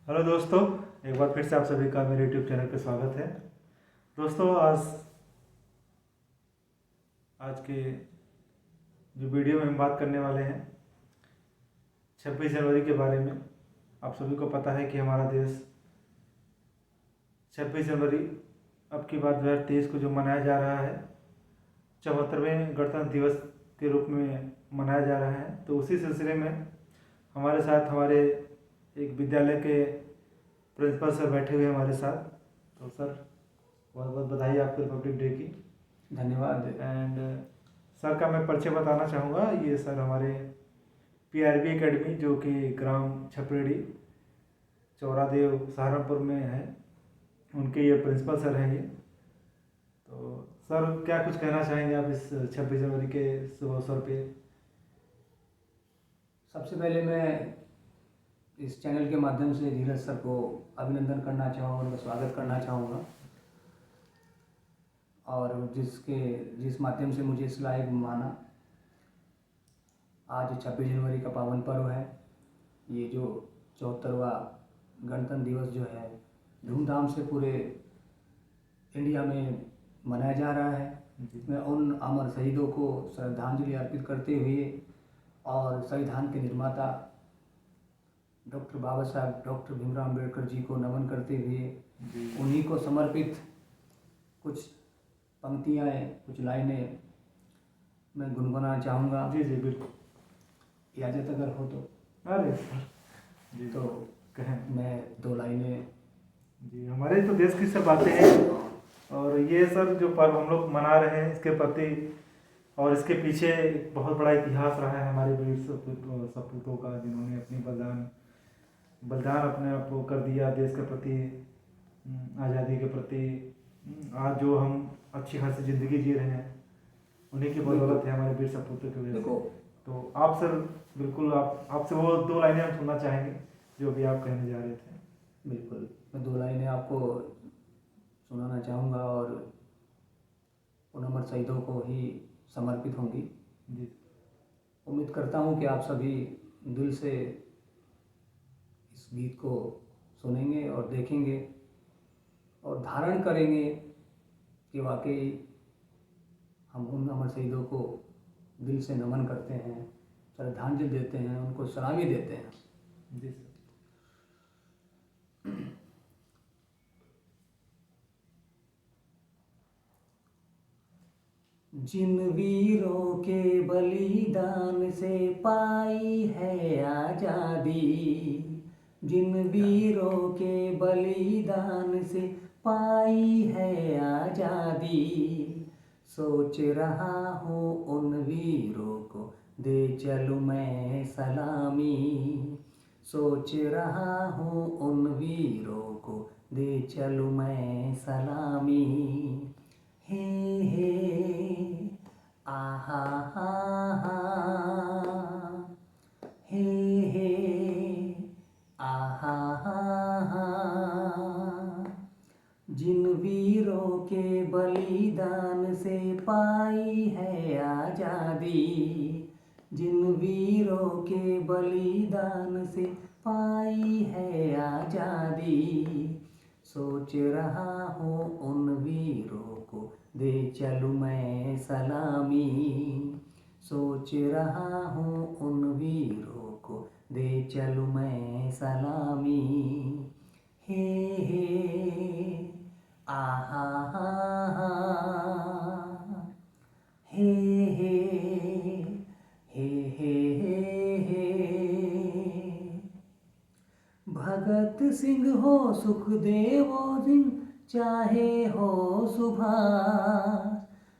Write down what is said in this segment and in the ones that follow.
Hello दोस्तों, एक बार फिर से आप सभी का मेरे यूट्यूब चैनल पे स्वागत है। दोस्तों, आज के जो वीडियो में हम बात करने वाले हैं 26 जनवरी के बारे में। आप सभी को पता है कि हमारा देश 26 जनवरी अब की बात 2023 को जो मनाया जा रहा है 74वें गणतंत्र दिवस के रूप में मनाया जा रहा है। तो उसी सिलसिले में हमारे साथ हमारे एक विद्यालय के प्रिंसिपल सर बैठे हुए हैं हमारे साथ। तो सर, बहुत बहुत बधाई आपको रिपब्लिक डे की। धन्यवाद। एंड सर का मैं परिचय बताना चाहूँगा। ये सर हमारे PRB एकेडमी जो कि ग्राम छपरेड़ी चौरादेव सहारनपुर में है, उनके ये प्रिंसिपल सर हैं ये। तो सर, क्या कुछ कहना चाहेंगे आप इस 26 जनवरी के शुभ अवसर पे? सबसे पहले मैं इस चैनल के माध्यम से धीरज सर को अभिनंदन करना चाहूँगा, उनका स्वागत करना चाहूँगा। और जिस माध्यम से मुझे इस लायक माना। आज 26 जनवरी का पावन पर्व है। ये जो 74वां गणतंत्र दिवस जो है धूमधाम से पूरे इंडिया में मनाया जा रहा है। मैं उन अमर शहीदों को श्रद्धांजलि अर्पित करते हुए और संविधान के निर्माता डॉक्टर बाबा साहब डॉक्टर भीमराव अम्बेडकर जी को नमन करते हुए उन्हीं को समर्पित कुछ पंक्तियाँ, कुछ लाइनें मैं गुनगुनाना चाहूँगा। जी जी बिल्कुल, इजाज़त अगर हो तो। अरे सर जी, तो कहें। मैं दो लाइनें। जी, हमारे तो देश की सब बातें हैं, और ये सर जो पर्व हम लोग मना रहे हैं इसके प्रति और इसके पीछे एक बहुत बड़ा इतिहास रहा है हमारे वीर सपूतों का, जिन्होंने अपनी बलिदान अपने आप को कर दिया देश के प्रति, आज़ादी के प्रति। आज जो हम अच्छी खासी ज़िंदगी जी रहे हैं उन्हीं की बदौलत है, हमारे वीर सपूतों की वजह से। तो आप सर, बिल्कुल आपसे वो दो लाइनें हम सुनना चाहेंगे जो भी आप कहने जा रहे थे। बिल्कुल, मैं दो लाइनें आपको सुनाना चाहूँगा और उन अमर शहीदों को ही समर्पित होंगी। जी, उम्मीद करता हूँ कि आप सभी दिल से इस गीत को सुनेंगे और देखेंगे और धारण करेंगे कि वाकई हम उन अमर शहीदों को दिल से नमन करते हैं, श्रद्धांजलि देते हैं, उनको सलामी देते हैं। जी सर। जिन वीरों के बलिदान से पाई है आज़ादी, जिन वीरों के बलिदान से पाई है आज़ादी, सोच रहा हूँ उन वीरों को दे चलूँ मैं सलामी, सोच रहा हूँ उन वीरों को दे चलूँ मैं सलामी। हे हे आहा हा हा, हे हे आहा हा हा। जिन वीरों के बलिदान से पाई है आज़ादी, जिन वीरों के बलिदान से पाई है आज़ादी, सोच रहा हूँ उन वीरों को दे चलूँ मैं सलामी, सोच रहा हूँ उन वीरों को दे चलूँ मैं सलामी। हे आहा हा हा, हे हे हे हे हे। भगत सिंह हो सुखदेव सिंह चाहे हो सुभाष,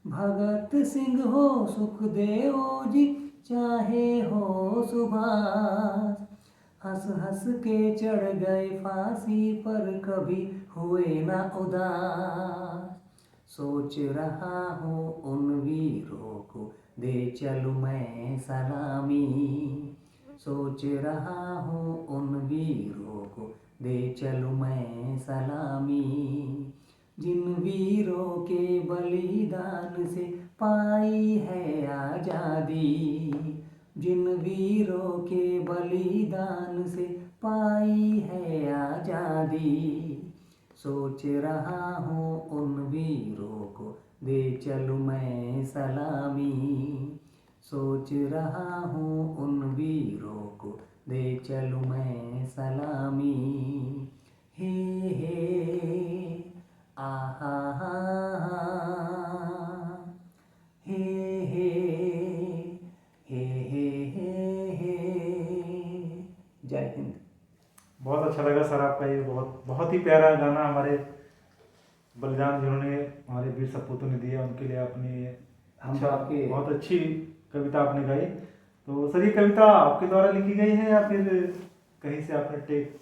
भगत सिंह हो सुखदेव जी चाहे हो सुभाष, हंस हंस के चढ़ गए फांसी पर कभी हुए ना उदास, सोच रहा हूँ उन वीरों को दे चलूँ मैं सलामी, सोच रहा हूँ उन वीरों को दे चलूँ मैं सलामी। जिन वीरों के बलिदान से पाई है आज़ादी, जिन वीरों के बलिदान से पाई है दी, सोच रहा हूँ उन वीरों को दे चलूँ मैं सलामी, सोच रहा हूँ उन वीरों को दे चलूँ मैं सलामी। हे आहा हा हे हे हे हे। जय हिंद। बहुत अच्छा लगा सर आपका ये बहुत बहुत ही प्यारा गाना हमारे बलिदान जिन्होंने हमारे वीर सपूतों ने दिया उनके लिए आपने हम अच्छा आपके बहुत अच्छी कविता आपने गाई। तो सर ये कविता आपके द्वारा लिखी गई है या फिर कहीं से आपने टेक?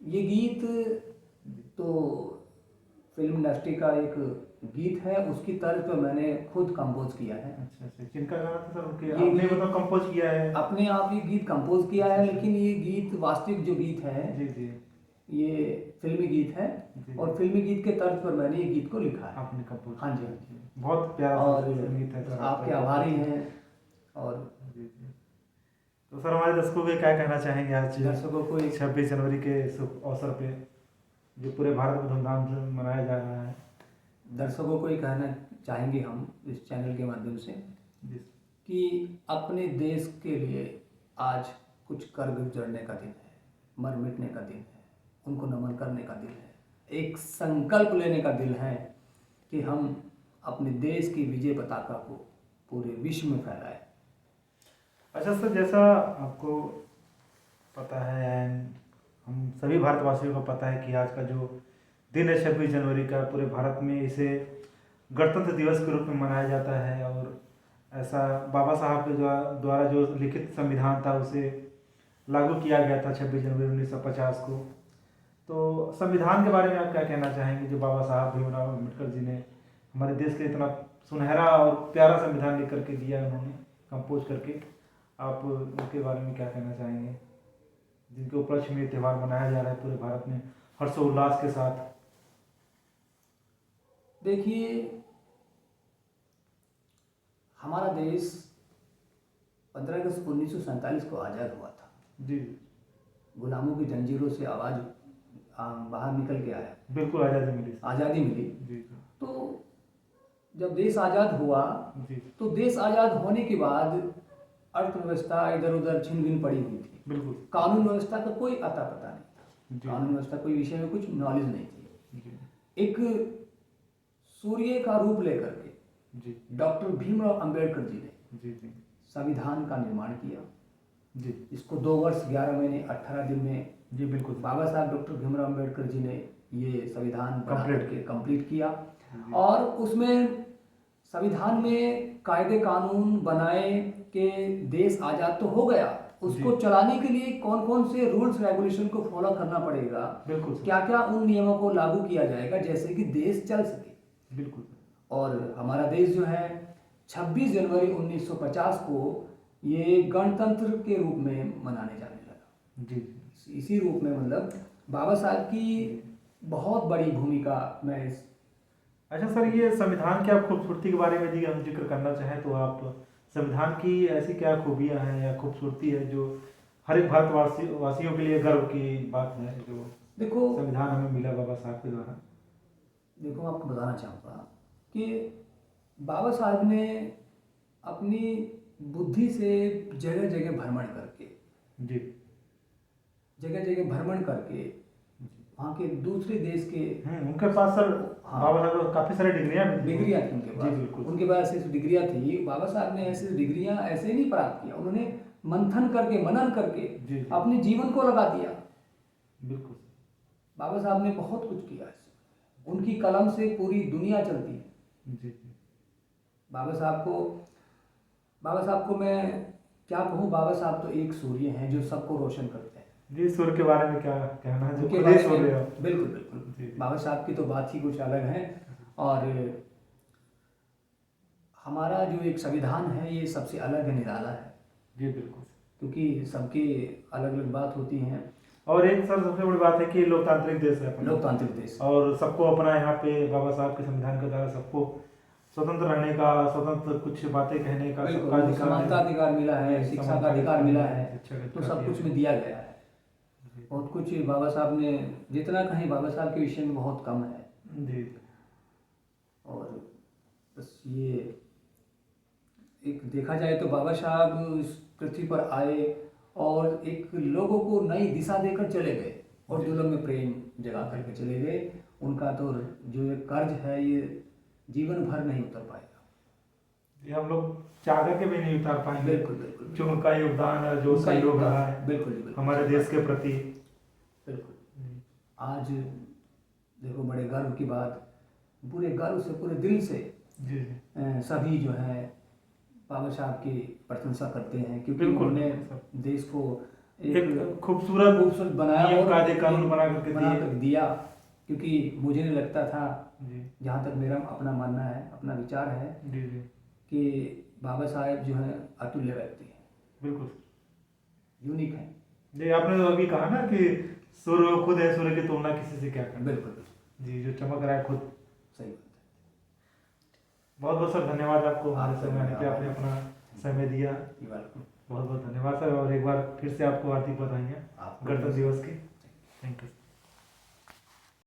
ये गीत तो फिल्म इंडस्ट्री का एक गीत है, उसकी तर्ज पर मैंने खुद कंपोज किया है। अच्छा अच्छा, किनका गाना था सर? उनके ये आपने गीत मतलब कंपोज किया है? अपने आप ये गीत कंपोज किया है, लेकिन ये गीत वास्तविक जो गीत है जी जी ये फिल्मी गीत है, जी। और फिल्मी गीत के तर्ज पर मैंने ये गीत को लिखा है। आपने कंपोज? हाँ जी, हाँ जी। बहुत प्यारा और संगीत है सर आपके आपका। आभारी हैं। और जी जी। तो सर हमारे दर्शकों को क्या कहना चाहेंगे आज दर्शकों को एक 26 जनवरी के शुभ अवसर पे जो पूरे भारत में धूमधाम से मनाया जा रहा है? दर्शकों को ये कहना चाहेंगे हम इस चैनल के माध्यम से जी कि अपने देश के लिए आज कुछ कर गुजरने का दिन है, मर मिटने का दिन है, उनको नमन करने का दिन है, एक संकल्प लेने का दिन है कि हम अपने देश की विजय पताका को पूरे विश्व में फैलाएं। अच्छा सर, जैसा आपको पता है हम सभी भारतवासियों को पता है कि आज का जो दिन है 26 जनवरी का, पूरे भारत में इसे गणतंत्र दिवस के रूप में मनाया जाता है। और ऐसा बाबा साहब के द्वारा जो लिखित संविधान था उसे लागू किया गया था 26 जनवरी 1950 को। तो संविधान के बारे में आप क्या कहना चाहेंगे जो बाबा साहब भीमराव अम्बेडकर जी ने हमारे देश के इतना सुनहरा और प्यारा संविधान लिख करके दिया उन्होंने कंपोज करके, आप उनके बारे में क्या कहना चाहेंगे जिनके उपलक्ष्य में ये त्यौहार मनाया जा रहा है पूरे भारत में हर्षोल्लास के साथ? देखिए, हमारा देश 15 अगस्त 1947 को आज़ाद हुआ था। जी, गुलामों की जंजीरों से आवाज़ बाहर निकल के आया, बिल्कुल आज़ादी मिली। आज़ादी मिली। जी तो जब देश आज़ाद हुआ जी तो देश आज़ाद होने के बाद अर्थव्यवस्था इधर उधर छिन भिन पड़ी हुई थी। बिल्कुल। कानून व्यवस्था का कोई अता पता नहीं था, जी। कानून व्यवस्था कोई विषय में कुछ नॉलेज नहीं थी। जी एक सूर्य का रूप लेकर के जी डॉक्टर भीमराव अंबेडकर जी ने जी जी संविधान का निर्माण किया। जी इसको 2 वर्ष 11 महीने 18 दिन में जी बिल्कुल बाबा साहब डॉक्टर भीमराव अंबेडकर जी ने ये संविधान कंप्लीट किया। जी। और उसमें संविधान में कायदे कानून बनाए कि देश आज़ाद तो हो गया, उसको चलाने के लिए कौन कौन से रूल्स रेगुलेशन को फॉलो करना पड़ेगा, बिल्कुल क्या क्या उन नियमों को लागू किया जाएगा जिससे कि देश चल सके। बिल्कुल। और हमारा देश जो है 26 जनवरी 1950 को ये गणतंत्र के रूप में मनाने जाने लगा। जी इसी रूप में मतलब बाबा साहब की बहुत बड़ी भूमिका मैं इस। अच्छा सर, ये संविधान की आप खूबसूरती के बारे में यदि हम जिक्र करना चाहें तो आप संविधान की ऐसी क्या खूबियां हैं या खूबसूरती है जो हर एक वासियों के लिए गर्व की बात है जो देखो संविधान हमें मिला बाबा साहब के द्वारा? देखो, मैं आपको बताना चाहूँगा कि बाबा साहब ने अपनी बुद्धि से जगह जगह भ्रमण करके जी वहाँ के दूसरे देश के उनके पास सर हाँ, बाबा साहब को काफी सारी डिग्रियां थी उनके पास। जी बिल्कुल। उनके पास ऐसी डिग्रियां थी। बाबा साहब ने ऐसी डिग्रियां ऐसे नहीं प्राप्त किया, उन्होंने मंथन करके मनन करके जी अपने जीवन को लगा दिया। बिल्कुल। बाबा साहब ने बहुत कुछ किया, उनकी कलम से पूरी दुनिया चलती है। जी बाबा साहब को मैं क्या कहूँ, बाबा साहब तो एक सूर्य हैं जो सबको रोशन करते हैं। जी, सूर्य के बारे में क्या कहना है? उनके जो बारे खुद ही में सूर्य हो। बिल्कुल बिल्कुल जी बाबा साहब की तो बात ही कुछ अलग है। और हमारा जो एक संविधान है ये सबसे अलग है, निराला है। जी बिल्कुल। क्योंकि सबकी अलग अलग बात होती हैं। और एक सर सबसे बड़ी बात है कि लोकतांत्रिक देश है अपना। लोकतांत्रिक देश और सबको अपना यहाँ पे बाबा साहब के संविधान के द्वारा सबको स्वतंत्र रहने का, स्वतंत्र कुछ बातें कहने का, सबका समानता अधिकार मिला है, शिक्षा का अधिकार मिला है, शिक्षा का तो अधिकार सब दिया कुछ है। में दिया गया है। बहुत कुछ बाबा साहब ने, जितना कहीं बाबा साहब के विषय में बहुत कम है। जी। और बस ये एक देखा जाए तो बाबा साहब इस पृथ्वी पर आए और एक लोगों को नई दिशा देकर चले गए और दिलों में प्रेम जगा करके चले गए। उनका तो जो ये कर्ज है ये जीवन भर नहीं उतर पाएगा। ये हम लोग चाह करके भी नहीं उतार पाएंगे। बिल्कुल बिल्कुल। जो उनका योगदान है, जो उनका सहयोग योगदान, रहा है बिल्कुल बिल्कुल हमारे देश के प्रति। बिल्कुल। आज देखो बड़े गर्व की बात, पूरे गर्व से पूरे दिल से जी जी। सभी जो है बाबा साहब की प्रशंसा करते हैं, क्योंकि बिल्कुल। उन्होंने देश को एक खूबसूरत बनाया नियम और कायदे कानून बना करके दिया। क्योंकि मुझे नहीं लगता था, जी जहाँ तक मेरा अपना मानना है, अपना विचार है, जी जी कि बाबा साहब जो है अतुल्य व्यक्ति हैं, बिल्कुल यूनिक हैं। जी। आपने तो अभी कहा ना कि सूर्य खुद है, सूर्य की तुलना किसी से क्या करना। बिल्कुल जी, जो चमक रहा है खुद। सही बात है। बहुत बहुत सर धन्यवाद आपको हमारे आपका समय आने के, धन्यवाद। आपने अपना समय दिया। वेलकम। बहुत बहुत धन्यवाद सर, और एक बार फिर से आपको हार्दिक बधाइयाँ आपको गणतंत्र दिवस की। Thank you.